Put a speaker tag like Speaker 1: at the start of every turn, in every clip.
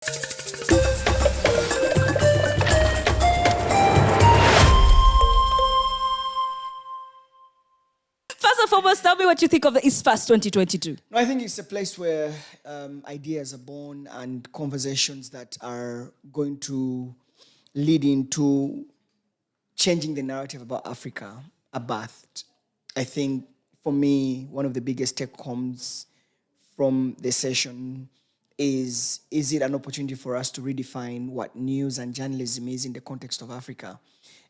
Speaker 1: First and foremost, tell me what you think of the East Fest 2022.
Speaker 2: No, I think it's a place where ideas are born and conversations that are going to lead into changing the narrative about Africa are birthed. I think for me, one of the biggest take homes from the session is it an opportunity for us to redefine what news and journalism is in the context of Africa?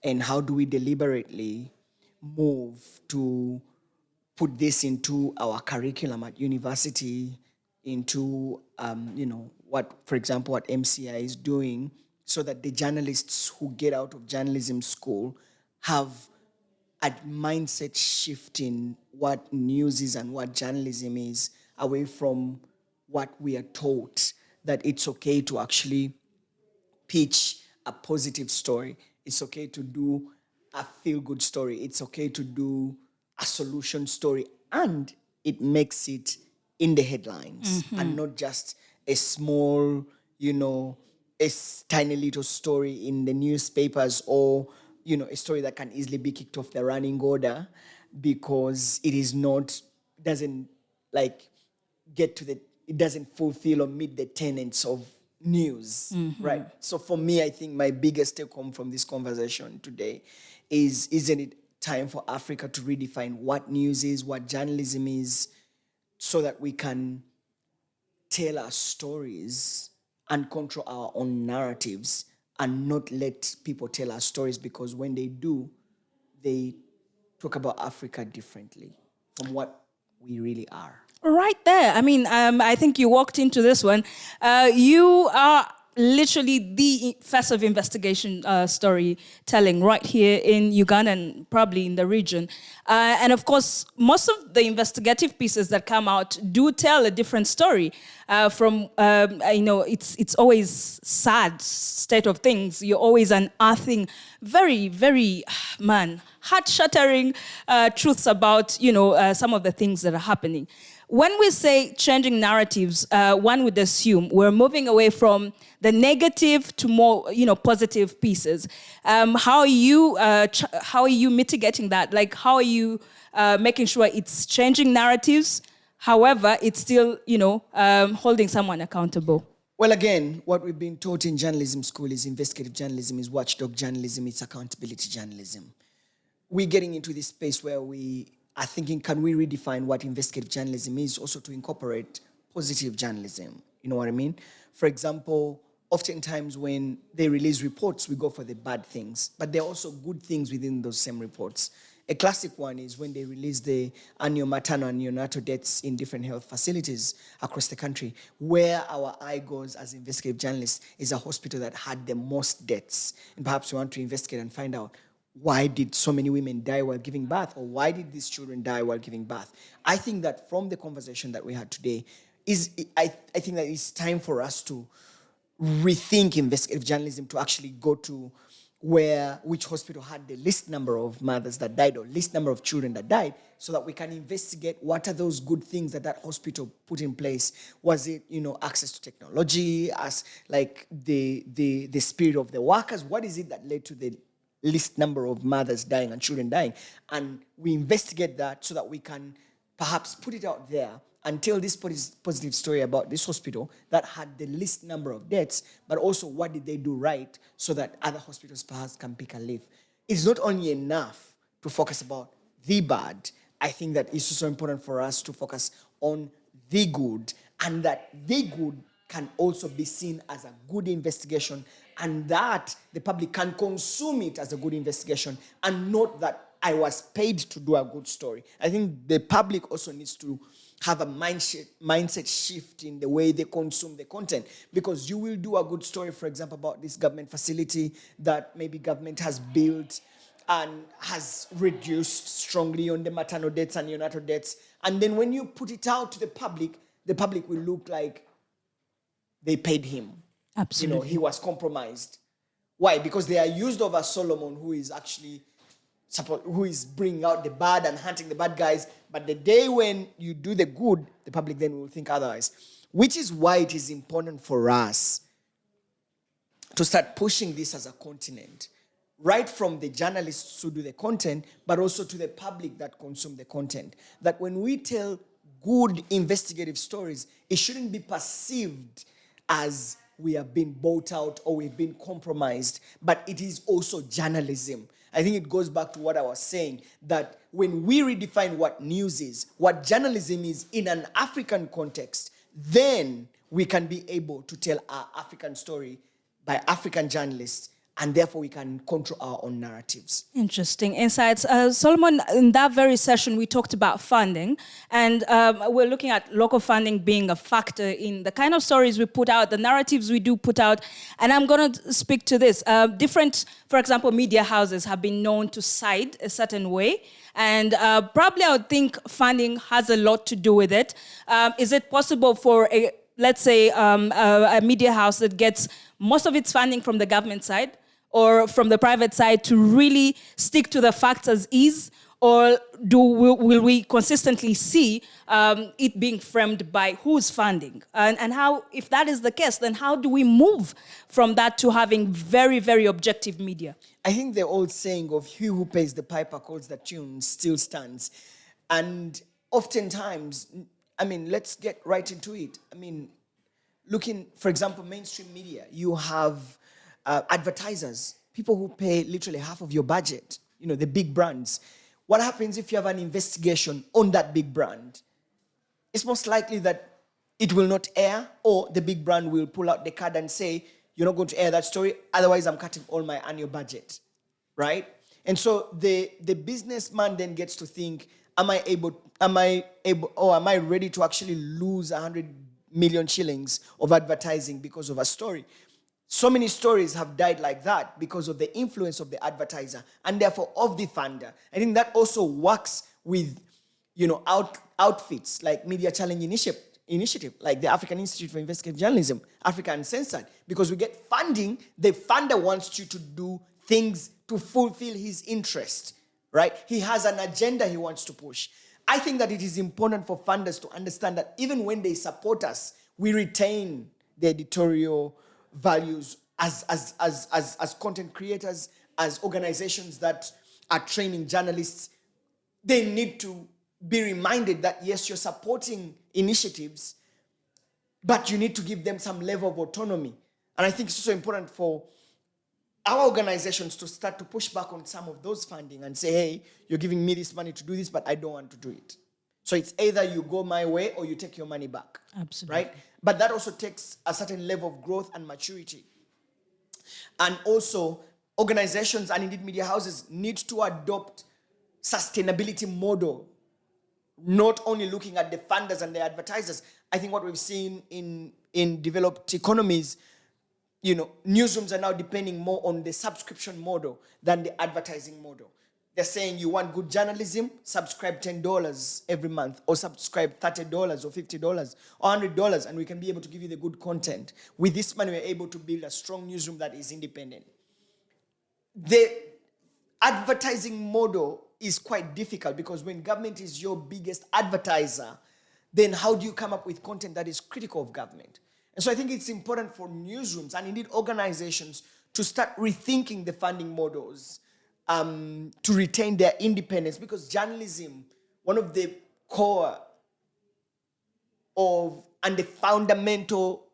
Speaker 2: And how do we deliberately move to put this into our curriculum at university, into what, for example, what MCI is doing, so that the journalists who get out of journalism school have a mindset shift in what news is and what journalism is, away from what we are taught, that it's okay to actually pitch a positive story. It's okay to do a feel-good story. It's okay to do a solution story. And it makes it in the headlines and not just a small, a tiny little story in the newspapers, or, a story that can easily be kicked off the running order because doesn't it doesn't fulfill or meet the tenets of news, right? So for me, I think my biggest take home from this conversation today is, isn't it time for Africa to redefine what news is, what journalism is, so that we can tell our stories and control our own narratives and not let people tell our stories, because when they do, they talk about Africa differently from what we really are.
Speaker 1: Right there. I mean, I think you walked into this one. You are literally the first of investigation storytelling right here in Uganda and probably in the region. And of course, most of the investigative pieces that come out do tell a different story. It's always sad state of things. You're always unearthing very, very, heart-shattering truths about, some of the things that are happening. When we say changing narratives, one would assume we're moving away from the negative to more, positive pieces. How are you mitigating that? Like, how are you making sure it's changing narratives? However, it's still, holding someone accountable.
Speaker 2: Well, again, what we've been taught in journalism school is investigative journalism, is watchdog journalism, it's accountability journalism. We're getting into this space where we are thinking, can we redefine what investigative journalism is, also to incorporate positive journalism? You know what I mean? For example, oftentimes when they release reports, we go for the bad things, but there are also good things within those same reports. A classic one is when they release the annual maternal and neonatal deaths in different health facilities across the country. Where our eye goes as investigative journalists is a hospital that had the most deaths. And perhaps we want to investigate and find out, why did so many women die while giving birth? Or why did these children die while giving birth? I think that from the conversation that we had today, I think that it's time for us to rethink investigative journalism, to actually go to which hospital had the least number of mothers that died or least number of children that died, so that we can investigate what are those good things that hospital put in place. Was it, access to technology, as like the spirit of the workers? What is it that led to the least number of mothers dying and children dying? And we investigate that so that we can perhaps put it out there and tell this positive story about this hospital that had the least number of deaths, but also what did they do right so that other hospitals perhaps can pick a leaf. It's not only enough to focus about the bad. I think that it's also important for us to focus on the good, and that the good can also be seen as a good investigation, and that the public can consume it as a good investigation, and not that I was paid to do a good story. I think the public also needs to have a mindset shift in the way they consume the content, because you will do a good story, for example, about this government facility that maybe government has built and has reduced strongly on the maternal deaths and neonatal deaths. And then when you put it out to the public will look like they paid him.
Speaker 1: Absolutely.
Speaker 2: He was compromised. Why? Because they are used over Solomon, who is actually who is bringing out the bad and hunting the bad guys. But the day when you do the good, the public then will think otherwise. Which is why it is important for us to start pushing this as a continent, right from the journalists who do the content, but also to the public that consume the content. That when we tell good investigative stories, it shouldn't be perceived as we have been bought out or we've been compromised, but it is also journalism. I think it goes back to what I was saying, that when we redefine what news is, what journalism is in an African context, then we can be able to tell our African story by African journalists, and therefore we can control our own narratives.
Speaker 1: Interesting insights. Solomon, in that very session, we talked about funding, and we're looking at local funding being a factor in the kind of stories we put out, the narratives we do put out. And I'm going to speak to this. Different, for example, media houses have been known to side a certain way. And probably I would think funding has a lot to do with it. Is it possible for let's say, a media house that gets most of its funding from the government side or from the private side to really stick to the facts as is? Or will we consistently see it being framed by who's funding? And how, if that is the case, then how do we move from that to having very, very objective media?
Speaker 2: I think the old saying of he who pays the piper calls the tune still stands. And oftentimes, I mean, let's get right into it. I mean, looking, for example, mainstream media, you have advertisers, people who pay literally half of your budget, you know, the big brands. What happens if you have an investigation on that big brand? It's most likely that it will not air, or the big brand will pull out the card and say, you're not going to air that story, otherwise I'm cutting all my annual budget, right? And so the businessman then gets to think, am I ready to actually lose 100 million shillings of advertising because of a story? So many stories have died like that because of the influence of the advertiser and therefore of the funder. I think that also works with, you know, outfits like Media Challenge Initiative, like the African Institute for Investigative Journalism, Africa Uncensored, because we get funding, the funder wants you to do things to fulfill his interest, right? He has an agenda he wants to push. I think that it is important for funders to understand that even when they support us, we retain the editorial values as content creators, as organizations that are training journalists. They need to be reminded that, yes, you're supporting initiatives, but you need to give them some level of autonomy. And I think it's also important for our organizations to start to push back on some of those funding and say, hey, you're giving me this money to do this, but I don't want to do it. So it's either you go my way or you take your money back.
Speaker 1: Absolutely.
Speaker 2: Right? But that also takes a certain level of growth and maturity. And also, organizations and indeed media houses need to adopt sustainability model, not only looking at the funders and the advertisers. I think what we've seen in developed economies, you know, newsrooms are now depending more on the subscription model than the advertising model. They're saying you want good journalism, subscribe $10 every month, or subscribe $30 or $50 or $100, and we can be able to give you the good content. With this money, we're able to build a strong newsroom that is independent. The advertising model is quite difficult because when government is your biggest advertiser, then how do you come up with content that is critical of government? And so I think it's important for newsrooms and indeed organizations to start rethinking the funding models to retain their independence, because journalism, one of the core of and the fundamental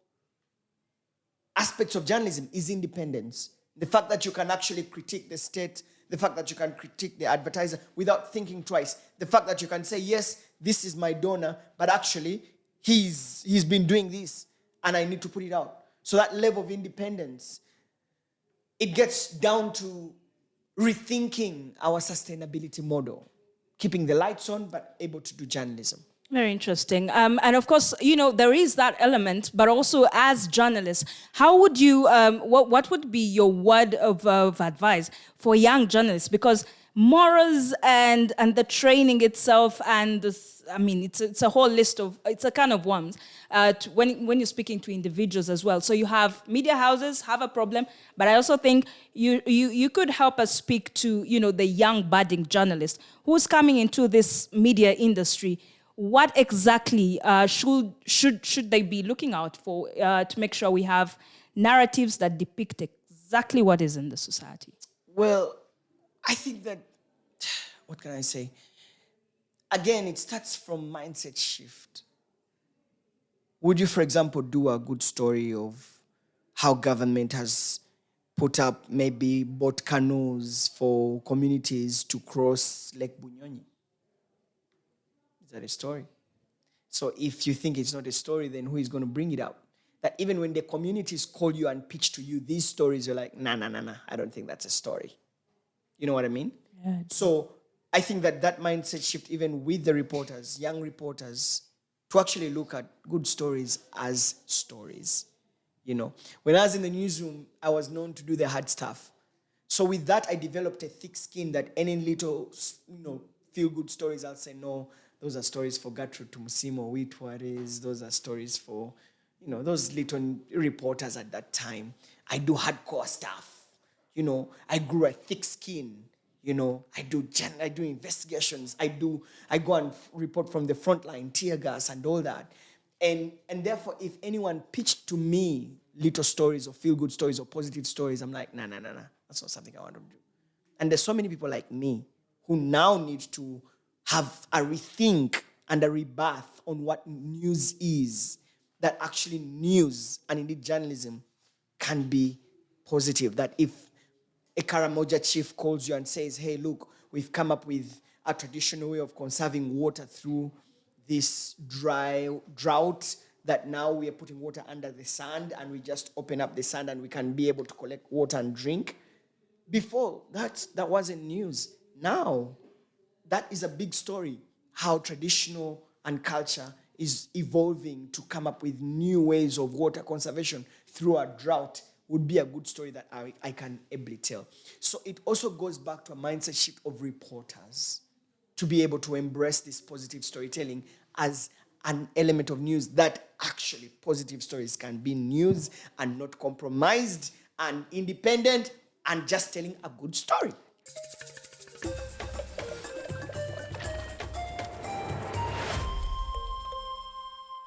Speaker 2: aspects of journalism is independence. The fact that you can actually critique the state, the fact that you can critique the advertiser without thinking twice, the fact that you can say, yes, this is my donor, but actually he's been doing this and I need to put it out. So that level of independence, it gets down to rethinking our sustainability model, keeping the lights on, but able to do journalism.
Speaker 1: Very interesting. And of course, you know, there is that element, but also as journalists, how would you, what would be your word of advice for young journalists? Because morals and the training itself and this, I mean, it's a whole list of, it's a kind of worms when you're speaking to individuals as well. So you have media houses have a problem, but I also think you could help us speak to, you know, the young budding journalist who's coming into this media industry. What exactly should they be looking out for to make sure we have narratives that depict a exactly what is in the society?
Speaker 2: Well, I think that, what can I say? Again, it starts from mindset shift. Would you, for example, do a good story of how government has put up maybe boat canoes for communities to cross Lake Bunyonyi? Is that a story? So if you think it's not a story, then who is going to bring it up? That even when the communities call you and pitch to you these stories, you're like, nah, nah, nah, nah, I don't think that's a story. You know what I mean?
Speaker 1: Yeah.
Speaker 2: So I think that mindset shift, even with the reporters, young reporters, to actually look at good stories as stories. You know, when I was in the newsroom, I was known to do the hard stuff. So with that, I developed a thick skin that any little, feel good stories, I'll say, no, those are stories for Gertrude Tumusimo, Witwares, those are stories for, those little reporters at that time. I do hardcore stuff. I grew a thick skin. I do investigations. I go and report from the front line, tear gas and all that. And therefore, if anyone pitched to me little stories or feel good stories or positive stories, I'm like, nah. That's not something I want to do. And there's so many people like me who now need to have a rethink and a rebirth on what news is, that actually news and indeed journalism can be positive. That if a Karamoja chief calls you and says, hey, look, we've come up with a traditional way of conserving water through this drought, that now we are putting water under the sand and we just open up the sand and we can be able to collect water and drink. Before, that wasn't news. Now, that is a big story, how traditional and culture is evolving to come up with new ways of water conservation through a drought would be a good story that I can ably tell. So it also goes back to a mindset shift of reporters to be able to embrace this positive storytelling as an element of news, that actually positive stories can be news and not compromised and independent and just telling a good story.